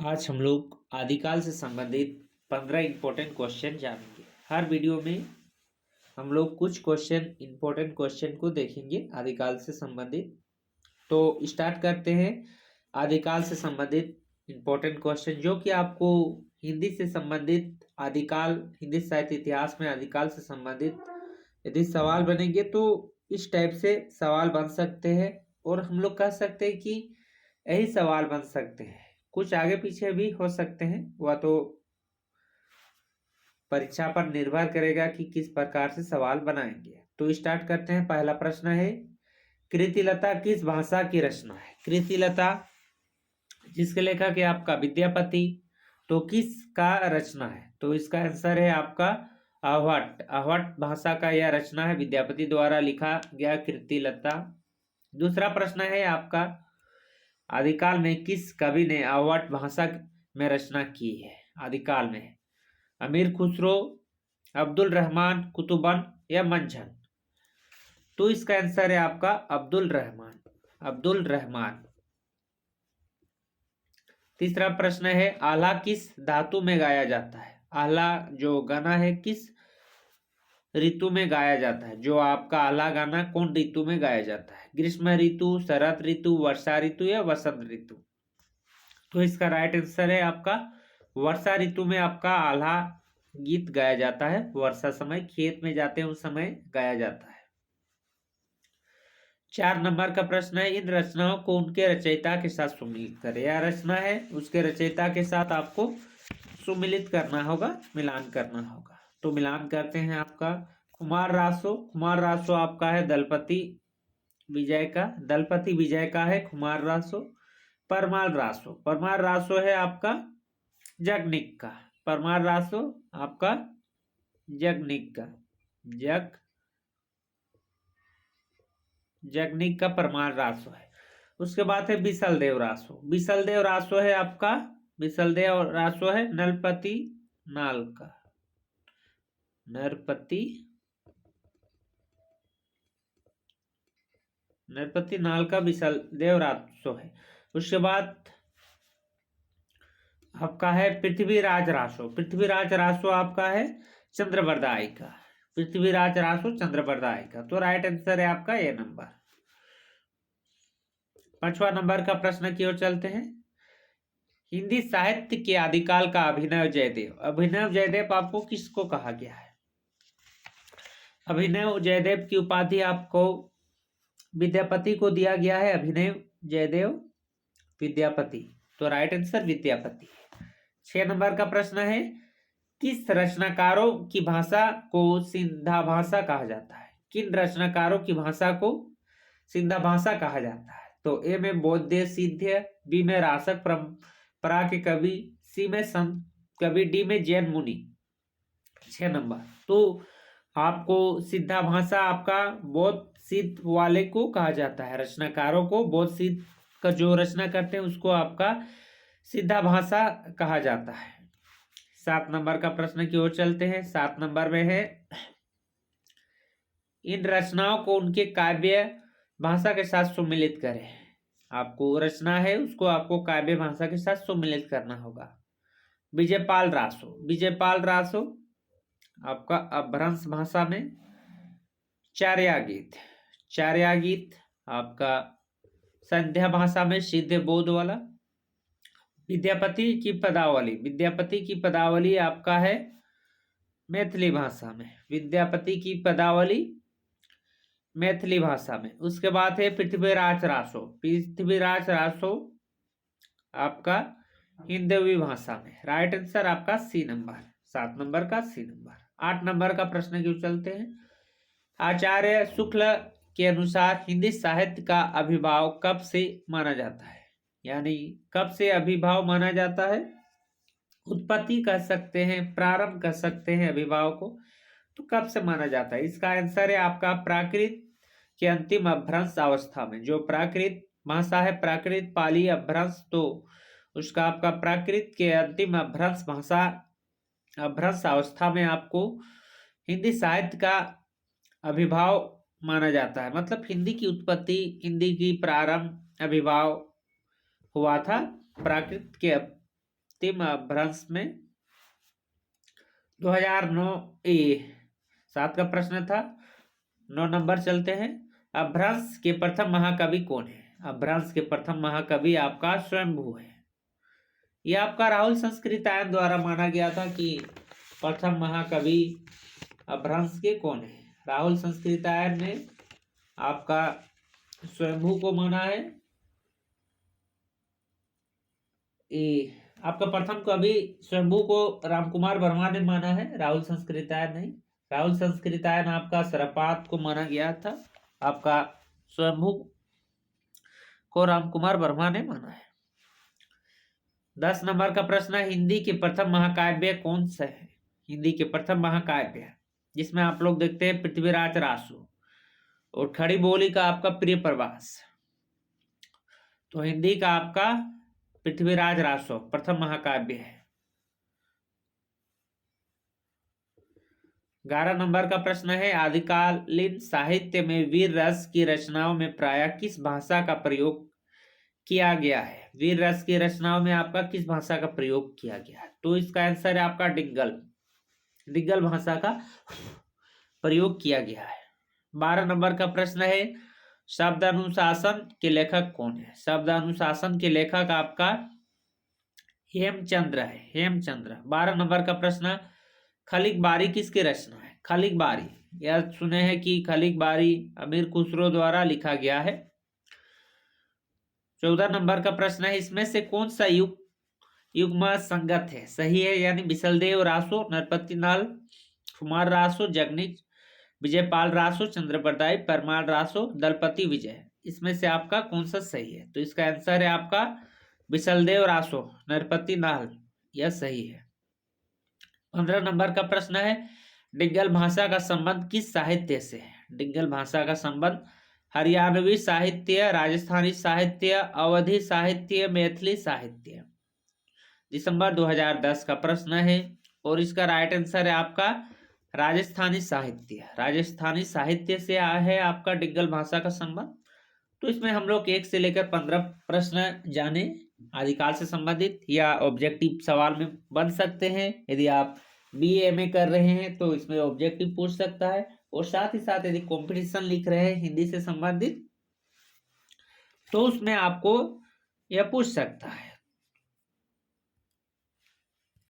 आज हम लोग आदिकाल से संबंधित 15 इम्पोर्टेंट क्वेश्चन जानेंगे। हर वीडियो में हम लोग कुछ क्वेश्चन इम्पोर्टेंट क्वेश्चन को देखेंगे आदिकाल से संबंधित। तो स्टार्ट करते हैं आदिकाल से संबंधित इम्पोर्टेंट क्वेश्चन, जो कि आपको हिंदी से संबंधित आदिकाल, हिंदी साहित्य इतिहास में आदिकाल से संबंधित यदि सवाल बनेंगे तो इस टाइप से सवाल बन सकते हैं। और हम लोग कह सकते हैं कि यही सवाल बन सकते हैं, कुछ आगे पीछे भी हो सकते हैं, वह तो परीक्षा पर निर्भर करेगा कि किस प्रकार से सवाल बनाएंगे। तो स्टार्ट करते हैं। पहला प्रश्न है, कृतिलता किस भाषा की रचना है? कृतिलता जिसके लेखक है आपका विद्यापति, तो किसका रचना है? तो इसका आंसर है आपका अवहट। अवहट भाषा का यह रचना है, विद्यापति द्वारा लिखा गया कृतिलता। दूसरा प्रश्न है आपका, आदिकाल में किस कवि ने अवहट भाषा में रचना की है? आदिकाल में अमीर खुसरो, अब्दुल रहमान कुतुबन या मंझन? तो इसका आंसर है आपका अब्दुल रहमान। अब्दुल रहमान। तीसरा प्रश्न है, आल्हा किस धातु में गाया जाता है? आल्हा जो गाना है किस ऋतु में गाया जाता है? जो आपका आल्हा गाना कौन ऋतु में गाया जाता है? ग्रीष्म ऋतु, शरद ऋतु, वर्षा ऋतु या वसंत ऋतु? तो इसका राइट आंसर है आपका वर्षा ऋतु में आपका आल्हा गीत गाया जाता है। वर्षा समय खेत में जाते हैं उस समय गाया जाता है। 4 नंबर का प्रश्न है, इन रचनाओं को उनके रचयिता के साथ सुमिलित करें। यह रचना है, उसके रचयिता के साथ आपको सुमिलित करना होगा, मिलान करना होगा। तो मिलान करते हैं। आपका कुमार रासो, कुमार रासो आपका है दलपति विजय का, दलपति विजय का है कुमार रासो। परमाल रासो, परमाल रासो है आपका जगनिक का। परमाल रासो आपका जगनिक का, जगनिक का परमाल रासो है। उसके बाद है बिसलदेव रासो। बिसलदेव रासो है आपका, बिसलदेव रासो है नरपति नाल का। नरपति नाल का बिसलदेव रासो है। उसके बाद आपका है पृथ्वीराज रासो। पृथ्वीराज रासो आपका है चंद्रबरदाई का। पृथ्वीराज रासो चंद्रबरदाई का। तो राइट आंसर है आपका ए नंबर। 5वां नंबर का प्रश्न की ओर चलते हैं। हिंदी साहित्य के आदिकाल का अभिनव जयदेव। अभिनव जयदेव आपको किसको कहा गया है? अभिनव जयदेव की उपाधि आपको विद्यापति को दिया गया है। अभिनव जयदेव विद्यापति। तो राइट आंसर विद्यापति। 6 नंबर का प्रश्न है, किस रचनाकारों की भाषा को सिंधा भाषा कहा जाता है? किन रचनाकारों की भाषा को सिंधा भाषा कहा जाता है? तो ए में बौद्ध सिद्ध, बी में रासक परंपरा के कवि, सी में संत कवि, डी में जैन मुनि। 6 नंबर। तो आपको सिद्धा भाषा आपका बौद्ध सिद्ध वाले को कहा जाता है। रचनाकारों को बौद्ध सिद्ध का जो रचना करते हैं उसको आपका सिद्धा भाषा कहा जाता है। 7 नंबर का प्रश्न की ओर चलते हैं। 7 नंबर में है, इन रचनाओं को उनके काव्य भाषा के साथ सुमिलित करें। आपको रचना है उसको आपको काव्य भाषा के साथ सुमिलित करना होगा। विजयपाल रासो, विजयपाल रासो आपका अपभ्रंश भाषा में। चार्या गीत, चार्या गीत आपका संध्या भाषा में सिद्ध बोध वाला। विद्यापति की पदावली, विद्यापति की पदावली आपका है मैथिली भाषा में। विद्यापति की पदावली मैथिली भाषा में। उसके बाद है पृथ्वीराज रासो। पृथ्वीराज रासो आपका हिंदवी भाषा में। राइट आंसर आपका सी नंबर। 7 नंबर का सी नंबर। 8 नंबर का प्रश्न क्यों चलते हैं। आचार्य शुक्ल के अनुसार हिंदी साहित्य का अभिभाव कब से माना जाता है? यानी कब से अभिभाव माना जाता है? उत्पत्ति कह सकते हैं, प्रारंभ कह सकते हैं अभिभाव को। तो कब से माना जाता है? इसका आंसर है आपका प्राकृत के अंतिम अपभ्रंश अवस्था में। जो प्राकृत भाषा है, प्राकृत पाली अपभ्रंश, तो उसका आपका प्राकृत के अंतिम अपभ्रंश भाषा अपभ्रंश अवस्था में आपको हिंदी साहित्य का अभिभाव माना जाता है। मतलब हिंदी की उत्पत्ति, हिंदी की प्रारंभ, अभिभाव हुआ था प्राकृत के अंतिम अपभ्रंश में 2009 7 का प्रश्न था। 9 नंबर चलते हैं। अपभ्रंश के प्रथम महाकवि कौन है? अपभ्रंश के प्रथम महाकवि आपका स्वयंभू है। यह आपका राहुल संस्कृतायन द्वारा माना गया था कि प्रथम महाकवि अपभ्रंश के कौन है। राहुल संस्कृतायन ने आपका स्वयंभू को माना है। आपका प्रथम कवि स्वयंभू को रामकुमार वर्मा ने माना है, राहुल संस्कृतायन नहीं। राहुल संस्कृतायन आपका सरपात को माना गया था, आपका स्वयंभू को रामकुमार वर्मा ने माना है। 10 नंबर का प्रश्न है, हिंदी के प्रथम महाकाव्य कौन सा है? हिंदी के प्रथम महाकाव्य जिसमें आप लोग देखते हैं पृथ्वीराज रासो और खड़ी बोली का आपका प्रिय प्रवास। तो हिंदी का आपका पृथ्वीराज रासो प्रथम महाकाव्य है। 11 नंबर का प्रश्न है, आदिकालीन साहित्य में वीर रस की रचनाओं में प्रायः किस भाषा का प्रयोग किया गया है? वीर रस की रचनाओं में आपका किस भाषा का प्रयोग किया गया है? तो इसका आंसर है आपका डिग्गल भाषा का प्रयोग किया गया है। 12 नंबर का प्रश्न है, शब्द अनुशासन के लेखक कौन है? शब्द अनुशासन के लेखक आपका हेमचंद्र है, हेमचंद्र। 12 नंबर का प्रश्न, खलीक बारी किसकी रचना है? खलीक बारी, यह सुने हैं कि खलीक बारी अमीर खुसरो द्वारा लिखा गया है। 14 नंबर का प्रश्न है, इसमें से कौन सा युग्म संगत है? सही है, यानी बिसलदेव रासो, नरपति नाल, कुमार रासो, जगनीश विजयपाल रासो, चंद्रप्रदाय परमाल रासो, दलपति विजय। इसमें से आपका कौन सा सही है? तो इसका आंसर है आपका बिसलदेव रासो, नरपति नाल, यह सही है। 15 नंबर का प्रश्न है, डिग्गल भाषा का संबंध किस साहित्य से है? डिग्गल भाषा का संबंध हरियाणवी साहित्य, राजस्थानी साहित्य, अवधी साहित्य, मैथिली साहित्य। दिसंबर 2010 का प्रश्न है और इसका राइट आंसर है आपका राजस्थानी साहित्य। राजस्थानी साहित्य से है आपका डिग्गल भाषा का संबंध। तो इसमें हम लोग 1 से लेकर 15 प्रश्न जाने आदिकाल से संबंधित या ऑब्जेक्टिव सवाल में बन सकते हैं। यदि आप BA कर रहे हैं तो इसमें ऑब्जेक्टिव पूछ सकता है, और साथ ही साथ यदि कंपटीशन लिख रहे हैं हिंदी से संबंधित तो उसमें आपको यह पूछ सकता है।